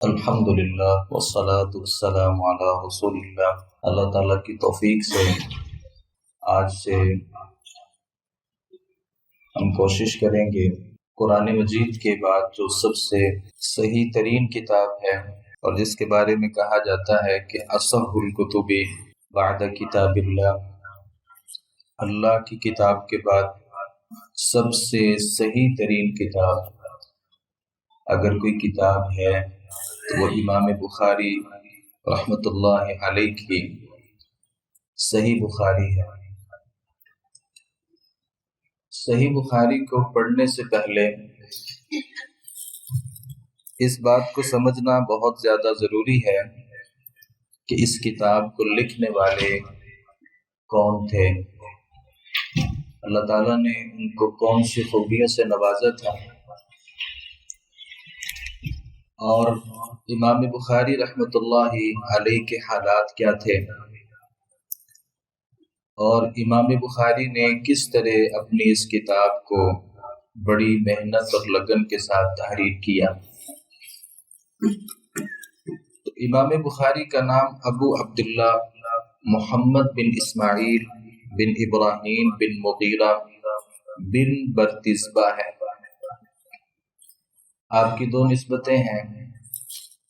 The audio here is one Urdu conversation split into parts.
الحمدللہ والصلاة والسلام علی رسول اللہ۔ اللہ تعالیٰ کی توفیق سے آج سے ہم کوشش کریں گے قرآن مجید کے بعد جو سب سے صحیح ترین کتاب ہے اور جس کے بارے میں کہا جاتا ہے کہ اصح الکتب بعد کتاب اللہ کی کتاب کے بعد سب سے صحیح ترین کتاب اگر کوئی کتاب ہے تو وہ امام بخاری رحمۃ اللہ علیہ کی صحیح بخاری ہے۔ صحیح بخاری کو پڑھنے سے پہلے اس بات کو سمجھنا بہت زیادہ ضروری ہے کہ اس کتاب کو لکھنے والے کون تھے، اللہ تعالیٰ نے ان کو کون سی خوبیوں سے نوازا تھا، اور امام بخاری رحمۃ اللہ علیہ کے حالات کیا تھے، اور امام بخاری نے کس طرح اپنی اس کتاب کو بڑی محنت اور لگن کے ساتھ تحریر کیا۔ تو امام بخاری کا نام ابو عبداللہ محمد بن اسماعیل بن ابراہیم بن مغیرہ بن برتزبہ ہے۔ آپ کی دو نسبتیں ہیں،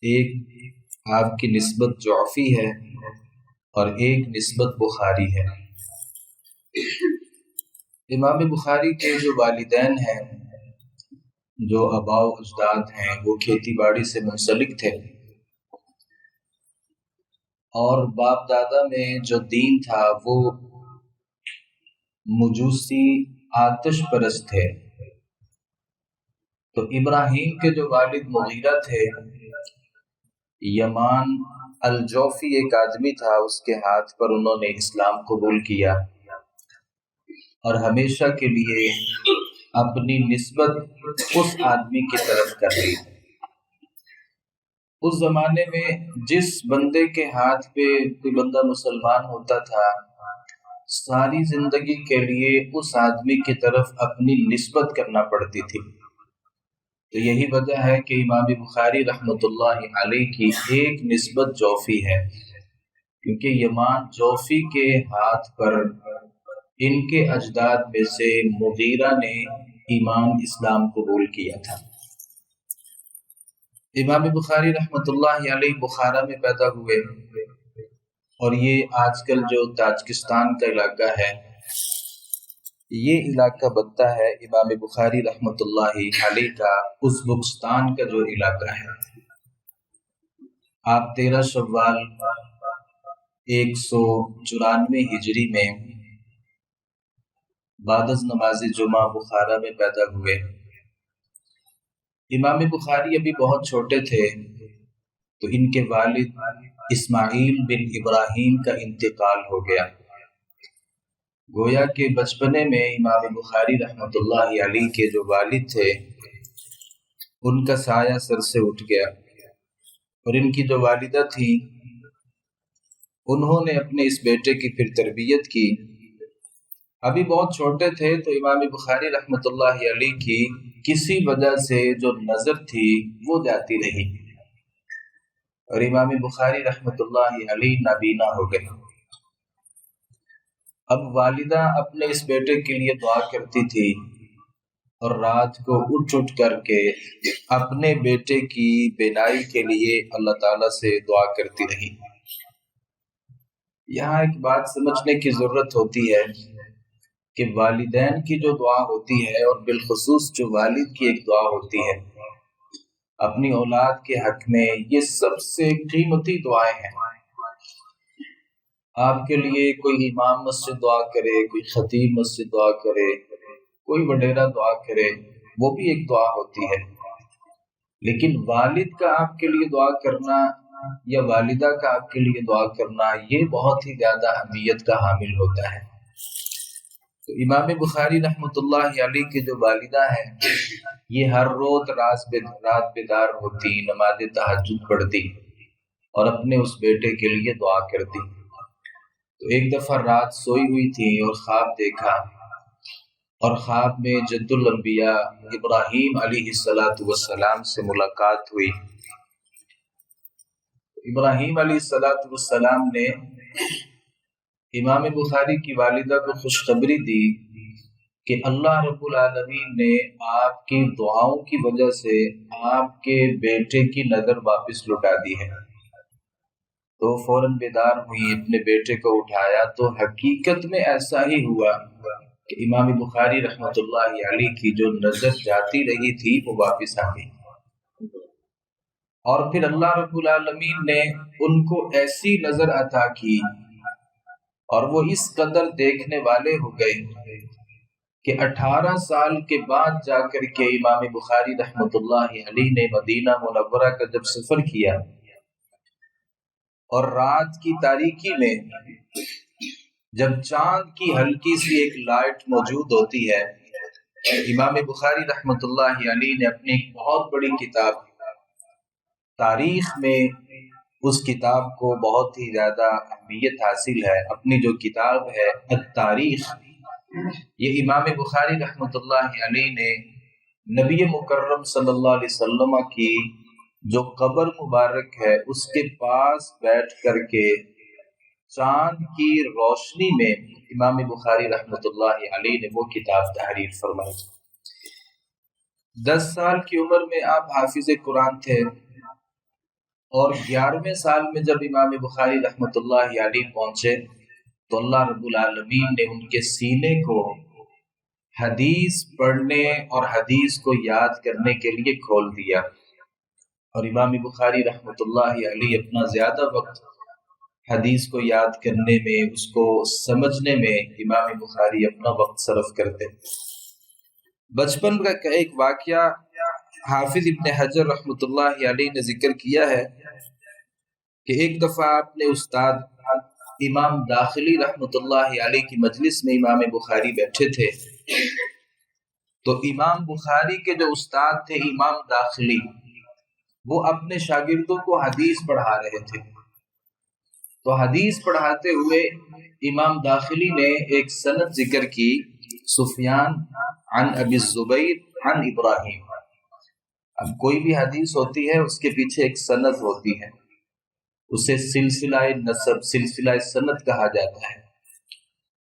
ایک آپ کی نسبت جعفی ہے اور ایک نسبت بخاری ہے۔ امام بخاری کے جو والدین ہیں، جو آباء و اجداد ہیں، وہ کھیتی باڑی سے منسلک تھے، اور باپ دادا میں جو دین تھا وہ مجوسی آتش پرست تھے۔ تو ابراہیم کے جو والد مغیرہ تھے، یمان الجوفی ایک آدمی تھا، اس کے ہاتھ پر انہوں نے اسلام قبول کیا اور ہمیشہ کے لیے اپنی نسبت اس آدمی کی طرف کر لی۔ اس زمانے میں جس بندے کے ہاتھ پہ کوئی بندہ مسلمان ہوتا تھا، ساری زندگی کے لیے اس آدمی کی طرف اپنی نسبت کرنا پڑتی تھی۔ تو یہی وجہ ہے کہ امام بخاری رحمۃ اللہ علیہ کی ایک نسبت جوفی ہے، کیونکہ یمان جوفی کے ہاتھ پر ان کے اجداد میں سے مغیرہ نے ایمان اسلام قبول کیا تھا۔ امام بخاری رحمۃ اللہ علیہ بخارا میں پیدا ہوئے، اور یہ آج کل جو تاجکستان کا علاقہ ہے، یہ علاقہ بنتا ہے امام بخاری رحمۃ اللہ علیہ کا ازبکستان کا جو علاقہ ہے۔ آپ 13 شوال 194 ہجری میں بعد از نماز جمعہ بخارا میں پیدا ہوئے۔ امام بخاری ابھی بہت چھوٹے تھے تو ان کے والد اسماعیل بن ابراہیم کا انتقال ہو گیا۔ گویا کہ بچپنے میں امام بخاری رحمۃ اللہ علیہ کے جو والد تھے ان کا سایہ سر سے اٹھ گیا، اور ان کی جو والدہ تھی انہوں نے اپنے اس بیٹے کی پھر تربیت کی۔ ابھی بہت چھوٹے تھے تو امام بخاری رحمۃ اللہ علیہ کی کسی وجہ سے جو نظر تھی وہ جاتی رہی، اور امام بخاری رحمۃ اللہ علیہ نابینا ہو گئے۔ اب والدہ اپنے اس بیٹے کے لیے دعا کرتی تھی، اور رات کو اٹھ کر کے اپنے بیٹے کی بینائی کے لیے اللہ تعالیٰ سے دعا کرتی رہی۔ یہاں ایک بات سمجھنے کی ضرورت ہوتی ہے کہ والدین کی جو دعا ہوتی ہے، اور بالخصوص جو والد کی ایک دعا ہوتی ہے اپنی اولاد کے حق میں، یہ سب سے قیمتی دعائیں ہیں۔ آپ کے لیے کوئی امام مسجد دعا کرے، کوئی خطیب مسجد دعا کرے، کوئی وڈیرا دعا کرے، وہ بھی ایک دعا ہوتی ہے، لیکن والد کا آپ کے لیے دعا کرنا یا والدہ کا آپ کے لیے دعا کرنا، یہ بہت ہی زیادہ اہمیت کا حامل ہوتا ہے۔ تو امام بخاری رحمۃ اللہ علیہ کی جو والدہ ہیں، یہ ہر روز رات بیدار ہوتی، نماز تہجد پڑھتی اور اپنے اس بیٹے کے لیے دعا کرتی۔ تو ایک دفعہ رات سوئی ہوئی تھی اور خواب دیکھا، اور خواب میں جد الانبیاء ابراہیم علیہ السلام سے ملاقات ہوئی، ابراہیم علیہ السلام نے امام بخاری کی والدہ کو خوشخبری دی کہ اللہ رب العالمین نے آپ کی دعاؤں کی وجہ سے آپ کے بیٹے کی نظر واپس لوٹا دی ہے۔ تو فوراً بیدار ہوئی، اپنے بیٹے کو اٹھایا، تو حقیقت میں ایسا ہی ہوا کہ امام بخاری رحمۃ اللہ علیہ کی جو نظر جاتی رہی تھی وہ واپس آ گئی، اور پھر اللہ رب العالمین نے ان کو ایسی نظر عطا کی اور وہ اس قدر دیکھنے والے ہو گئے کہ 18 سال کے بعد جا کر کے امام بخاری رحمۃ اللہ علیہ نے مدینہ منورہ کا جب سفر کیا اور رات کی تاریکی میں جب چاند کی ہلکی سی ایک لائٹ موجود ہوتی ہے، امام بخاری رحمۃ اللہ علیہ نے اپنی ایک بہت بڑی کتاب تاریخ میں اس کتاب کو بہت ہی زیادہ اہمیت حاصل ہے، اپنی جو کتاب ہے التاریخ، یہ امام بخاری رحمۃ اللہ علیہ نے نبی مکرم صلی اللہ علیہ وسلم کی جو قبر مبارک ہے اس کے پاس بیٹھ کر کے چاند کی روشنی میں امام بخاری رحمۃ اللہ علیہ نے وہ کتاب تحریر فرمائی۔ 10 سال کی عمر میں آپ حافظ قرآن تھے، اور 11ویں سال میں جب امام بخاری رحمۃ اللہ علیہ پہنچے تو اللہ رب العالمین نے ان کے سینے کو حدیث پڑھنے اور حدیث کو یاد کرنے کے لیے کھول دیا، اور امام بخاری رحمۃ اللہ علیہ اپنا زیادہ وقت حدیث کو یاد کرنے میں، اس کو سمجھنے میں امام بخاری اپنا وقت صرف کرتے۔ بچپن کا ایک واقعہ حافظ ابن حجر رحمۃ اللہ علیہ نے ذکر کیا ہے کہ ایک دفعہ آپ نے استاد امام داخلی رحمۃ اللہ علیہ کی مجلس میں امام بخاری بیٹھے تھے، تو امام بخاری کے جو استاد تھے امام داخلی، وہ اپنے شاگردوں کو حدیث پڑھا رہے تھے۔ تو حدیث پڑھاتے ہوئے امام داخلی نے ایک سند ذکر کی، سفیان عن ابی الزبیر عن ابراہیم۔ اب کوئی بھی حدیث ہوتی ہے اس کے پیچھے ایک سند ہوتی ہے، اسے سلسلہ نسب، سلسلہ سند کہا جاتا ہے۔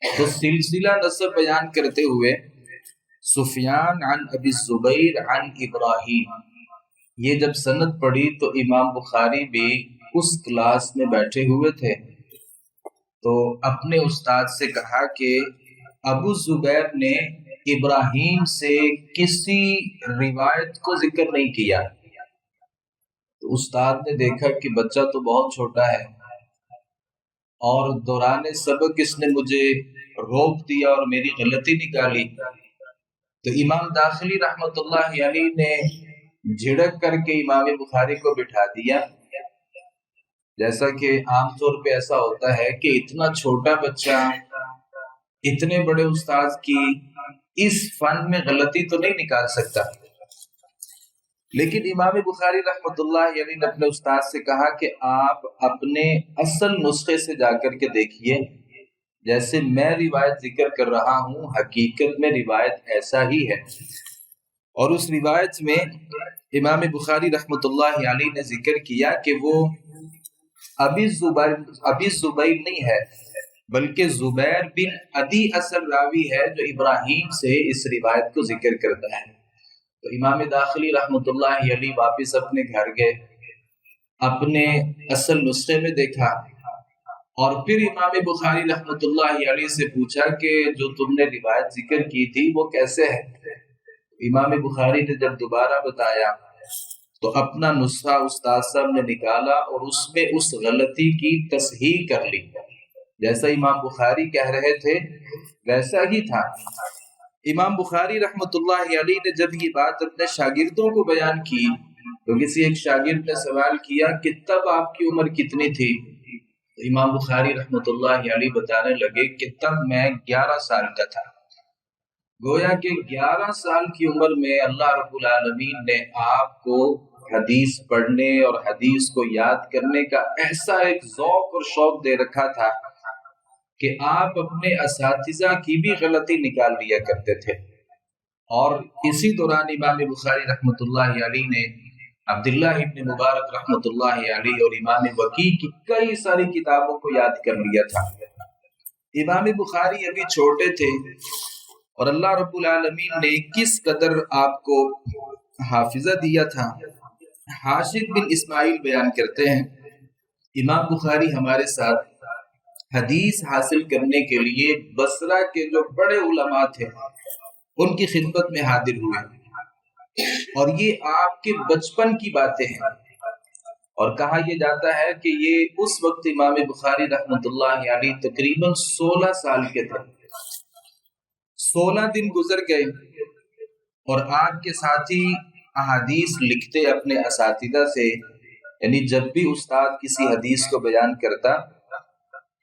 تو سلسلہ نسب بیان کرتے ہوئے سفیان عن ابی الزبیر عن ابراہیم، یہ جب سند پڑھی تو امام بخاری بھی اس کلاس میں بیٹھے ہوئے تھے، تو اپنے استاد سے کہا کہ ابو زبیر نے ابراہیم سے کسی روایت کو ذکر نہیں کیا۔ تو استاد نے دیکھا کہ بچہ تو بہت چھوٹا ہے اور دوران سبق اس نے مجھے روک دیا اور میری غلطی نکالی، تو امام داخلی رحمۃ اللہ علیہ نے جھڑک کر کے امام بخاری کو بٹھا دیا۔ جیسا کہ عام طور پہ ایسا ہوتا ہے کہ اتنا چھوٹا بچہ اتنے بڑے استاد کی اس فن میں غلطی تو نہیں نکال سکتا، لیکن امام بخاری رحمۃ اللہ علیہ نے اپنے استاد سے کہا کہ آپ اپنے اصل نسخے سے جا کر کے دیکھیے، جیسے میں روایت ذکر کر رہا ہوں حقیقت میں روایت ایسا ہی ہے۔ اور اس روایت میں امام بخاری رحمۃ اللہ علیہ نے ذکر کیا کہ وہ ابی زبیر نہیں ہے، بلکہ زبیر بن عدی اصل راوی ہے جو ابراہیم سے اس روایت کو ذکر کرتا ہے۔ تو امام داخلی رحمۃ اللہ علیہ واپس اپنے گھر گئے، اپنے اصل نسخے میں دیکھا، اور پھر امام بخاری رحمۃ اللہ علیہ سے پوچھا کہ جو تم نے روایت ذکر کی تھی وہ کیسے ہے؟ امام بخاری نے جب دوبارہ بتایا تو اپنا نسخہ استاد صاحب نے نکالا اور اس میں اس غلطی کی تصحیح کر لی، جیسا امام بخاری کہہ رہے تھے ویسا ہی تھا۔ امام بخاری رحمۃ اللہ علیہ نے جب یہ بات اپنے شاگردوں کو بیان کی تو کسی ایک شاگرد نے سوال کیا کہ تب آپ کی عمر کتنی تھی؟ تو امام بخاری رحمۃ اللہ علیہ بتانے لگے کہ تب میں 11 سال کا تھا۔ گویا کہ 11 سال کی عمر میں اللہ رب العالمین نے آپ کو حدیث پڑھنے اور حدیث کو یاد کرنے کا ایسا ایک ذوق اور شوق دے رکھا تھا کہ آپ اپنے اساتذہ کی بھی غلطی نکال لیا کرتے تھے۔ اور اسی دوران امام بخاری رحمۃ اللہ علیہ نے عبداللہ ابن مبارک رحمۃ اللہ علیہ اور امام وکیع کی کئی ساری کتابوں کو یاد کر لیا تھا۔ امام بخاری ابھی چھوٹے تھے اور اللہ رب العالمین نے کس قدر آپ کو حافظہ دیا تھا۔ حاشد بن اسماعیل بیان کرتے ہیں امام بخاری ہمارے ساتھ حدیث حاصل کرنے کے لیے بصرہ کے جو بڑے علماء تھے ان کی خدمت میں حاضر ہوئے، اور یہ آپ کے بچپن کی باتیں ہیں، اور کہا یہ جاتا ہے کہ یہ اس وقت امام بخاری رحمۃ اللہ علیہ تقریباً 16 سال کے تھے۔ 16 دن گزر گئے اور آپ کے ساتھی احادیث لکھتے اپنے اساتذہ سے، یعنی جب بھی استاد کسی حدیث کو بیان کرتا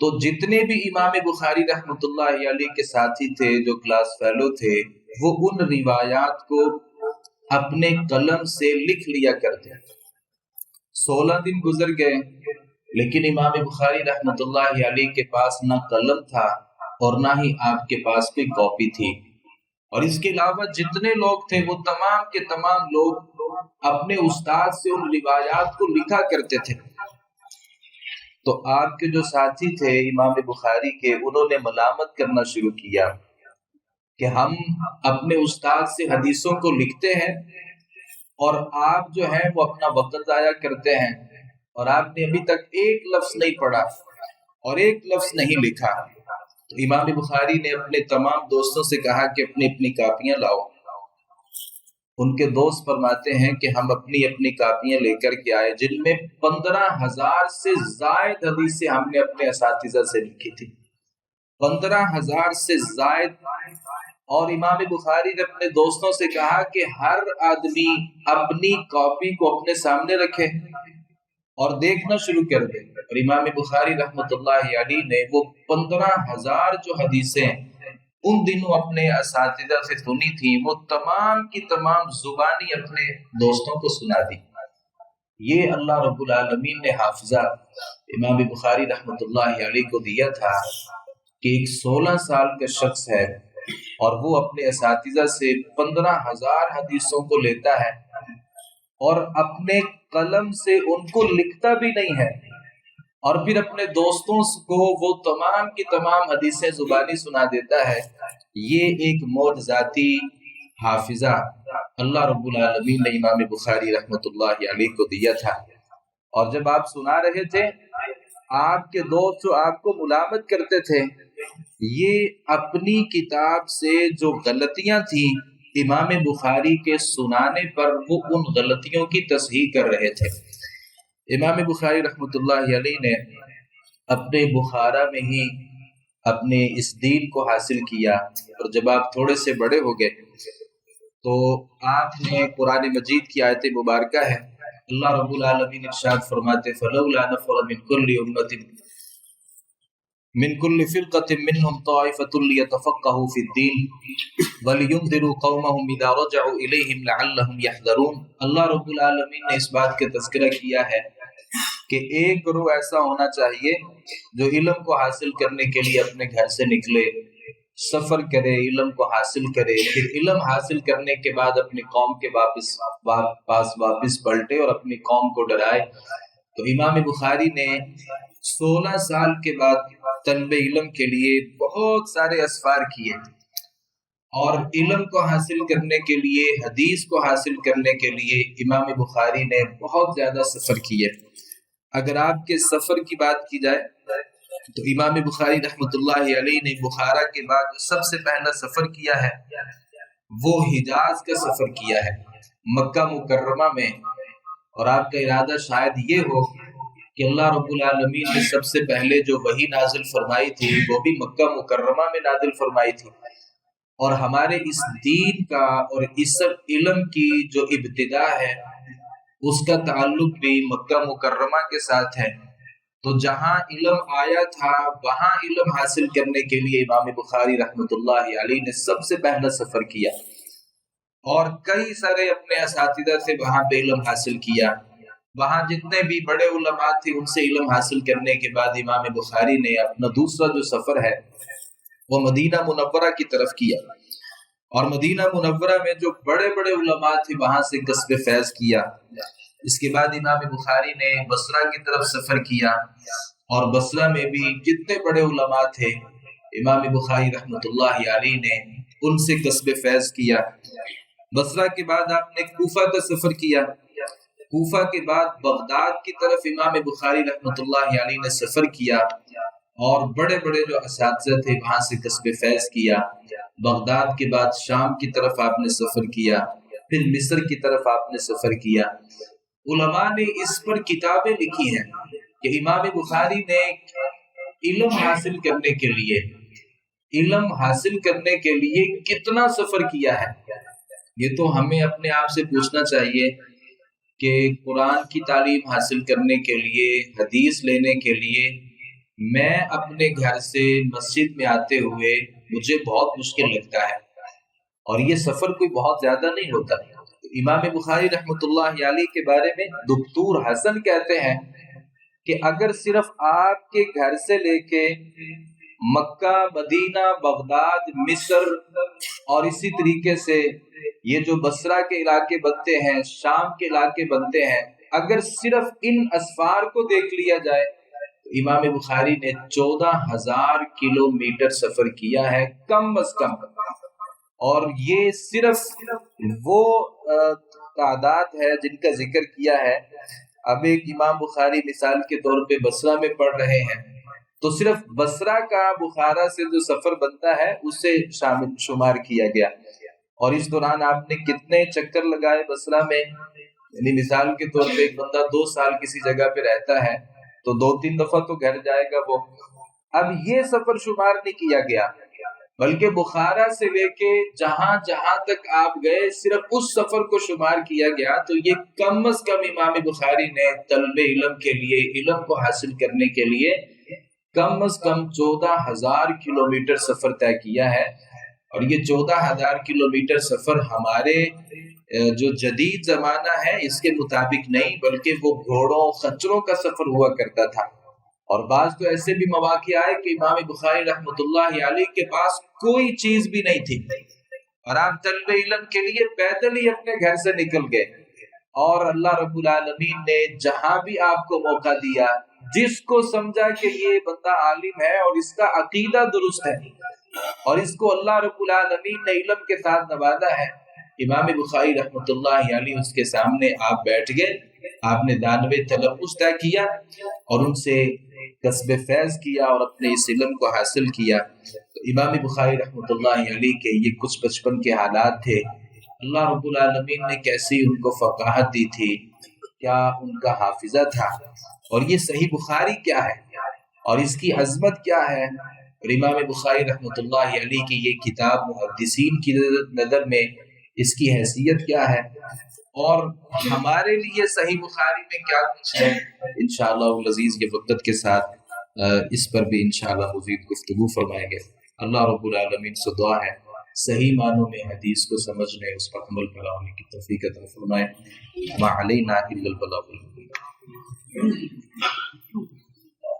تو جتنے بھی امام بخاری رحمۃ اللہ علیہ کے ساتھی تھے جو کلاس فیلو تھے وہ ان روایات کو اپنے قلم سے لکھ لیا کرتے۔ 16 دن گزر گئے لیکن امام بخاری رحمۃ اللہ علیہ کے پاس نہ قلم تھا اور نہ ہی آپ کے پاس کوئی کاپی تھی، اور اس کے علاوہ جتنے لوگ تھے وہ تمام کے تمام لوگ اپنے استاد سے ان روایات کو لکھا کرتے تھے۔ تو آپ کے جو ساتھی تھے امام بخاری کے، انہوں نے ملامت کرنا شروع کیا کہ ہم اپنے استاد سے حدیثوں کو لکھتے ہیں اور آپ جو ہیں وہ اپنا وقت ضائع کرتے ہیں، اور آپ نے ابھی تک ایک لفظ نہیں پڑھا اور ایک لفظ نہیں لکھا۔ تو امام بخاری نے اپنے تمام دوستوں سے کہا کہ اپنی اپنی کاپیاں لاؤ۔ ان کے دوست فرماتے ہیں کہ ہم اپنی اپنی کاپیاں لے کر کے آئے، جن میں 15,000 سے زائد حدیثیں ہم نے اپنے اساتذہ سے لکھی تھی۔ 15,000 سے زائد، اور امام بخاری نے اپنے دوستوں سے کہا کہ ہر آدمی اپنی کاپی کو اپنے سامنے رکھے اور دیکھنا شروع کر دے۔ اور امام بخاری رحمۃ اللہ علیہ نے وہ 15,000 جو حدیثیں ان دنوں اپنے اساتذہ سے سنی تھی وہ تمام کی تمام زبانی اپنے دوستوں کو سنا دی۔ یہ اللہ رب العالمین نے حافظہ امام بخاری رحمۃ اللہ علیہ کو دیا تھا کہ ایک 16 سال کا شخص ہے اور وہ اپنے اساتذہ سے 15,000 حدیثوں کو لیتا ہے اور اپنے قلم سے ان کو لکھتا بھی نہیں ہے، اور پھر اپنے دوستوں کو وہ تمام کی تمام حدیثیں زبانی سنا دیتا ہے۔ یہ ایک معجزاتی حافظہ اللہ رب العالمین نے امام بخاری رحمۃ اللہ علیہ کو دیا تھا۔ اور جب آپ سنا رہے تھے، آپ کے دوست جو آپ کو ملامت کرتے تھے، یہ اپنی کتاب سے جو غلطیاں تھیں امام بخاری کے سنانے پر وہ ان غلطیوں کی تصحیح کر رہے تھے۔ امام بخاری رحمۃ اللہ علیہ نے اپنے بخارا میں ہی اپنے اس دین کو حاصل کیا، اور جب آپ تھوڑے سے بڑے ہو گئے تو آپ نے قرآن مجید کی آیت مبارکہ ہے، اللہ رب العالمین ارشاد فرماتے فلولا نفر من كل امة من كل فرقة منهم طائفة ليتفقهوا في الدين ولينذروا قومهم إذا رجعوا إليهم لعلهم يحذرون۔ اللہ رب العالمین نے اس بات کا تذکرہ کیا ہے کہ ایک گروہ ایسا ہونا چاہیے جو علم کو حاصل کرنے کے لیے اپنے گھر سے نکلے، سفر کرے، علم کو حاصل کرے، پھر علم حاصل کرنے کے بعد اپنی قوم کے پاس واپس پلٹے اور اپنی قوم کو ڈرائے۔ تو امام بخاری نے 16 سال کے بعد طلب علم کے لیے بہت سارے اسفار کیے، اور علم کو حاصل کرنے کے لیے، حدیث کو حاصل کرنے کے لیے امام بخاری نے بہت زیادہ سفر کیے۔ اگر آپ کے سفر کی بات کی جائے تو امام بخاری رحمۃ اللہ علیہ نے بخارا کے بعد سب سے پہلا سفر کیا ہے وہ حجاز کا سفر کیا ہے، مکہ مکرمہ میں۔ اور آپ کا ارادہ شاید یہ ہو کہ اللہ رب العالمین نے سب سے پہلے جو وحی نازل فرمائی تھی وہ بھی مکہ مکرمہ میں نازل فرمائی تھی، اور ہمارے اس دین کا اور اس علم کی جو ابتدا ہے اس کا تعلق بھی مکہ مکرمہ کے ساتھ ہے۔ تو جہاں علم آیا تھا وہاں علم حاصل کرنے کے لیے امام بخاری رحمۃ اللہ علیہ نے سب سے پہلا سفر کیا، اور کئی سارے اپنے اساتذہ سے وہاں پہ علم حاصل کیا۔ وہاں جتنے بھی بڑے علماء تھے ان سے علم حاصل کرنے کے بعد امام بخاری نے اپنا دوسرا جو سفر ہے وہ مدینہ منورہ کی طرف کیا، اور مدینہ منورہ میں جو بڑے بڑے علماء تھے وہاں سے کسب فیض کیا۔ اس کے بعد امام بخاری نے بصرہ کی طرف سفر کیا، اور بصرہ میں بھی جتنے بڑے علماء تھے امام بخاری رحمۃ اللہ علیہ نے ان سے کسب فیض کیا۔ بصرہ کے بعد آپ نے کوفہ کا سفر کیا، کوفہ کے بعد بغداد کی طرف امام بخاری رحمۃ اللہ علیہ نے سفر کیا، اور بڑے بڑے جو اساتذہ تھے وہاں سے کسب فیض کیا۔ بغداد کے بعد شام کی طرف آپ نے سفر کیا، پھر مصر کی طرف آپ نے سفر کیا۔ علماء نے اس پر کتابیں لکھی ہیں کہ امام بخاری نے علم حاصل کرنے کے لیے کتنا سفر کیا ہے۔ یہ تو ہمیں اپنے آپ سے پوچھنا چاہیے کہ قرآن کی تعلیم حاصل کرنے کے لیے، حدیث لینے کے لیے، میں اپنے گھر سے مسجد میں آتے ہوئے مجھے بہت مشکل لگتا ہے، اور یہ سفر کوئی بہت زیادہ نہیں ہوتا۔ امام بخاری رحمۃ اللہ علیہ کے بارے میں دکتور حسن کہتے ہیں کہ اگر صرف آپ کے گھر سے لے کے مکہ، مدینہ، بغداد، مصر اور اسی طریقے سے یہ جو بصرہ کے علاقے بنتے ہیں، شام کے علاقے بنتے ہیں، اگر صرف ان اسفار کو دیکھ لیا جائے تو امام بخاری نے 14,000 کلومیٹر سفر کیا ہے کم از کم، اور یہ صرف وہ تعداد ہے جن کا ذکر کیا ہے۔ اب ایک امام بخاری مثال کے طور پہ بصرہ میں پڑھ رہے ہیں تو صرف بصرہ کا بخارا سے جو سفر بنتا ہے اسے شامل شمار کیا گیا، اور اس دوران آپ نے کتنے چکر لگائے بصرہ میں، یعنی مثال کے طور پہ ایک بندہ 2 سال کسی جگہ پہ رہتا ہے تو 2-3 دفعہ تو گھر جائے گا وہ۔ اب یہ سفر شمار نہیں کیا گیا، بلکہ بخارا سے لے کے جہاں جہاں تک آپ گئے صرف اس سفر کو شمار کیا گیا، تو یہ کم از کم امام بخاری نے طلب علم کے لیے، علم کو حاصل کرنے کے لیے کم از کم 14,000 کلومیٹر سفر طے کیا ہے۔ اور یہ 14,000 کلومیٹر سفر ہمارے جو جدید زمانہ ہے اس کے مطابق نہیں، بلکہ وہ گھوڑوں خچروں کا سفر ہوا کرتا تھا۔ اور بعض تو ایسے بھی مواقع آئے کہ امام بخاری رحمۃ اللہ علیہ کے پاس کوئی چیز بھی نہیں تھی، اور آپ طلب علم کے لیے پیدل ہی اپنے گھر سے نکل گئے، اور اللہ رب العالمین نے جہاں بھی آپ کو موقع دیا، جس کو سمجھا کہ یہ بندہ عالم ہے اور اس کا عقیدہ درست ہے اور اس کو اللہ رب العالمین نے علم کے ساتھ نوازا ہے، امام بخاری رحمۃ اللہ علیہ اس کے سامنے آپ بیٹھ گئے، آپ نے دانوے تلفظ طے کیا اور ان سے کسب فیض کیا اور اپنے اس علم کو حاصل کیا۔ تو امام بخاری رحمۃ اللہ علیہ کے یہ کچھ بچپن کے حالات تھے۔ اللہ رب العالمین نے کیسی ان کو فقاہت دی تھی، کیا ان کا حافظہ تھا، اور یہ صحیح بخاری کیا ہے اور اس کی عظمت کیا ہے، اور امام بخاری رحمۃ اللہ علیہ کی یہ کتاب محدثین کی نظر میں اس کی حیثیت کیا ہے، اور ہمارے لیے صحیح بخاری میں کیا کچھ ہے، انشاءاللہ العزیز کے وقت کے ساتھ اس پر بھی انشاءاللہ مزید گفتگو فرمائیں گے۔ اللہ رب العالمین سے دعا ہے صحیح معنوں میں حدیث کو سمجھنے، اس پر عمل پیرا ہونے کی توفیق عطا فرمائے۔ ما علینا الا البلاغ المبین۔